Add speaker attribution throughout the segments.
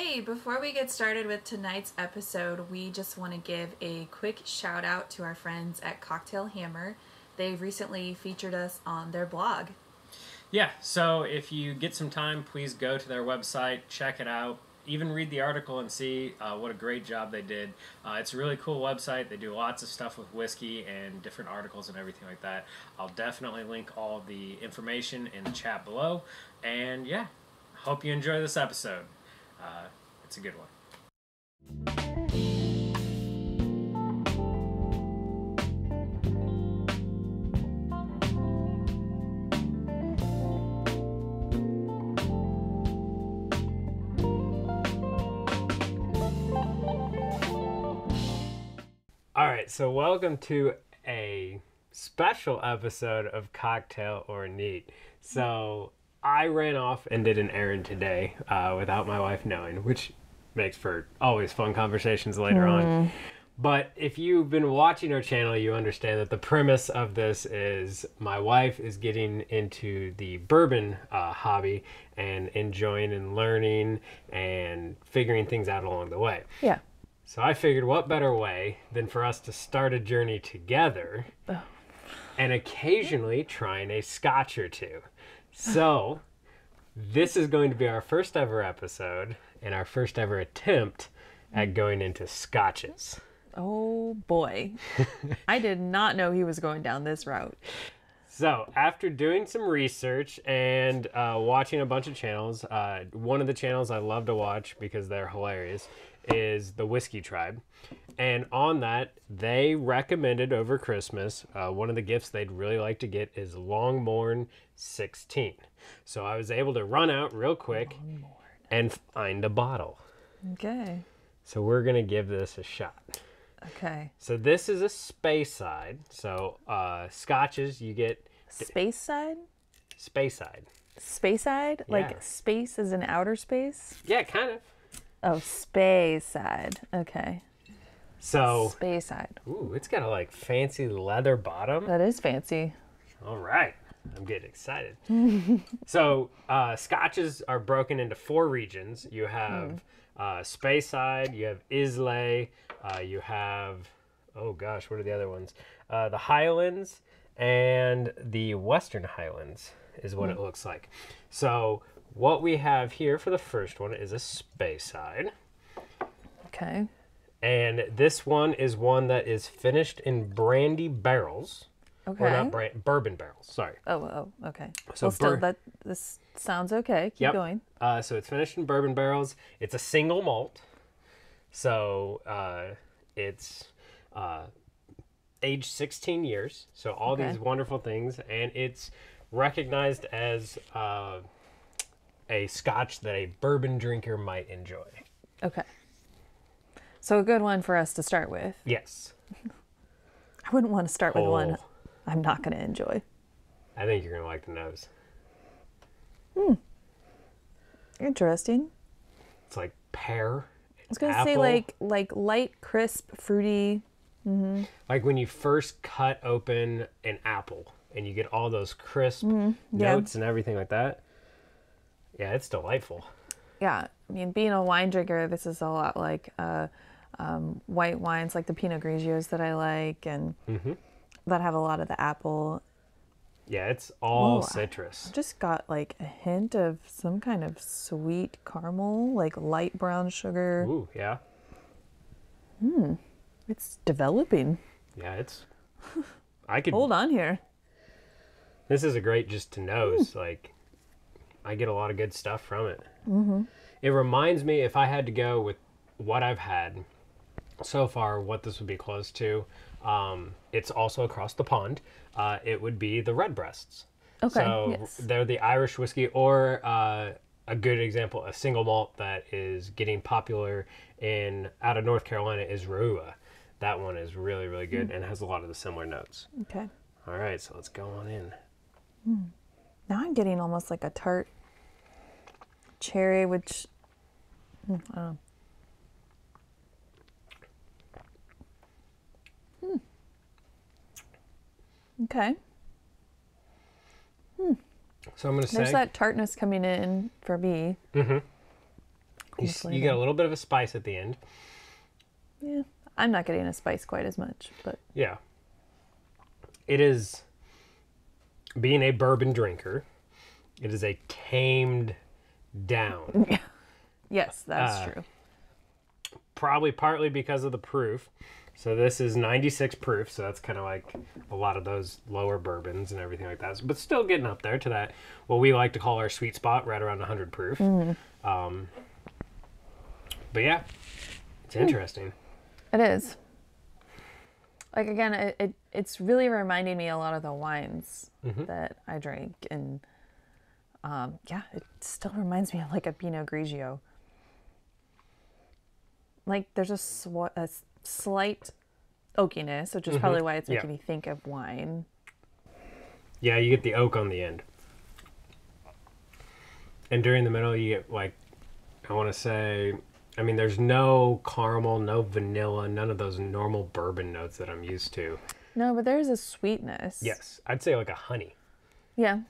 Speaker 1: Hey, before we get started with tonight's episode, we just want to give a quick shout out to our friends at Cocktail Hammer. They've recently featured us on their blog.
Speaker 2: Yeah, so if you get some time, please go to their website, check it out, even read the article and see what a great job they did. It's a really cool website. They do lots of stuff with whiskey and different articles and everything like that. I'll definitely link all the information in the chat below. And yeah, hope you enjoy this episode. It's a good one. All right, so welcome to a special episode of Cocktail or Neat. So I ran off and did an errand today without my wife knowing, which makes for always fun conversations later on. But if you've been watching our channel, you understand that the premise of this is my wife is getting into the bourbon hobby and enjoying and learning and figuring things out along the way.
Speaker 3: Yeah.
Speaker 2: So I figured what better way than for us to start a journey together and occasionally trying a Scotch or two. So this is going to be our first ever episode and our first ever attempt at going into Scotches.
Speaker 3: Oh boy. I did not know he was going down this route.
Speaker 2: So after doing some research and watching a bunch of channels, one of the channels I love to watch because they're hilarious is the Whiskey Tribe. And on that, they recommended over Christmas, one of the gifts they'd really like to get is Longmorn 16. So I was able to run out real quick and find a bottle.
Speaker 3: Okay.
Speaker 2: So we're going to give this a shot.
Speaker 3: Okay.
Speaker 2: So this is a Speyside. So Scotches, you get...
Speaker 3: Speyside?
Speaker 2: Speyside.
Speaker 3: Speyside?
Speaker 2: Yeah.
Speaker 3: Like space is in outer space?
Speaker 2: Yeah, kind of.
Speaker 3: Oh, Speyside. Okay.
Speaker 2: So...
Speaker 3: Speyside.
Speaker 2: Ooh, it's got a like fancy leather bottom.
Speaker 3: That is fancy.
Speaker 2: All right. I'm getting excited. So Scotches are broken into 4 regions. You have Speyside, you have Islay, you have, oh gosh, what are the other ones? The Highlands and the Western Highlands is what it looks like. So what we have here for the first one is a Speyside.
Speaker 3: Okay.
Speaker 2: And this one is one that is finished in brandy barrels.
Speaker 3: Okay.
Speaker 2: Or not bourbon barrels, sorry.
Speaker 3: Oh, okay.
Speaker 2: So
Speaker 3: Well, still, this sounds okay. Keep going.
Speaker 2: So it's finished in bourbon barrels. It's a single malt. So it's aged 16 years. So all these wonderful things. And it's recognized as a Scotch that a bourbon drinker might enjoy.
Speaker 3: Okay. So a good one for us to start with.
Speaker 2: Yes.
Speaker 3: I wouldn't want to start with one I'm not going to enjoy.
Speaker 2: I think you're going to like the nose.
Speaker 3: Interesting.
Speaker 2: It's like pear.
Speaker 3: I was going to say like light, crisp, fruity. Mm-hmm.
Speaker 2: Like when you first cut open an apple and you get all those crisp notes and everything like that. Yeah, it's delightful.
Speaker 3: Yeah. I mean, being a wine drinker, this is a lot like white wines, like the Pinot Grigios that I like, and that have a lot of the apple.
Speaker 2: Yeah, it's all citrus.
Speaker 3: I just got like a hint of some kind of sweet caramel, like light brown sugar.
Speaker 2: Ooh, yeah.
Speaker 3: It's developing.
Speaker 2: Yeah, it's... I could...
Speaker 3: Hold on here.
Speaker 2: This is a great just to nose. Like, I get a lot of good stuff from it. It reminds me, if I had to go with what I've had so far, what this would be close to, it's also across the pond. It would be the Redbreasts.
Speaker 3: Okay,
Speaker 2: So they're the Irish whiskey, or a good example, a single malt that is getting popular out of North Carolina is Rua. That one is really, really good and has a lot of the similar notes.
Speaker 3: Okay.
Speaker 2: All right, so let's go on in.
Speaker 3: Now I'm getting almost like a tart cherry, which I don't know. Okay.
Speaker 2: So I'm going to say...
Speaker 3: There's that tartness coming in for me.
Speaker 2: You get a little bit of a spice at the end.
Speaker 3: Yeah, I'm not getting a spice quite as much, but
Speaker 2: Yeah. It is, being a bourbon drinker, it is a tamed down.
Speaker 3: yes, that's true.
Speaker 2: Probably partly because of the proof. So this is 96 proof, so that's kind of like a lot of those lower bourbons and everything like that. But still getting up there to that, what we like to call our sweet spot, right around 100 proof. But yeah, it's interesting.
Speaker 3: It is. Like, again, it's really reminding me a lot of the wines that I drink. And yeah, it still reminds me of like a Pinot Grigio. Like, there's a slight oakiness, which is probably why it's making me think of wine.
Speaker 2: Yeah, you get the oak on the end. And during the middle, you get, like, I want to say, I mean, there's no caramel, no vanilla, none of those normal bourbon notes that I'm used to.
Speaker 3: No, but there's a sweetness.
Speaker 2: Yes, I'd say like a honey.
Speaker 3: Yeah.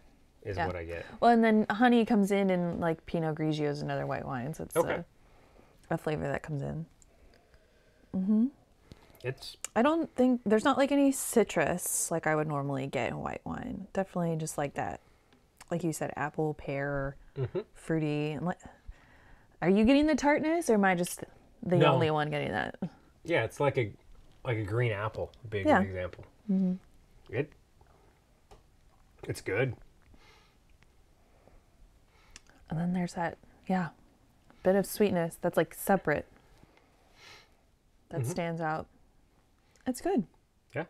Speaker 2: Is what I get.
Speaker 3: Well, and then honey comes in like Pinot Grigios and other white wines. It's a flavor that comes in. I don't think there's not like any citrus like I would normally get in white wine. Definitely just like that, like you said, apple, pear, fruity. And are you getting the tartness, or am I just the only one getting that?
Speaker 2: Yeah, it's like a green apple would be a good example. It's good.
Speaker 3: And then there's that bit of sweetness that's like separate. That stands out. It's good.
Speaker 2: Yeah.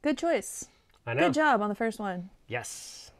Speaker 3: Good choice.
Speaker 2: I know.
Speaker 3: Good job on the first one.
Speaker 2: Yes.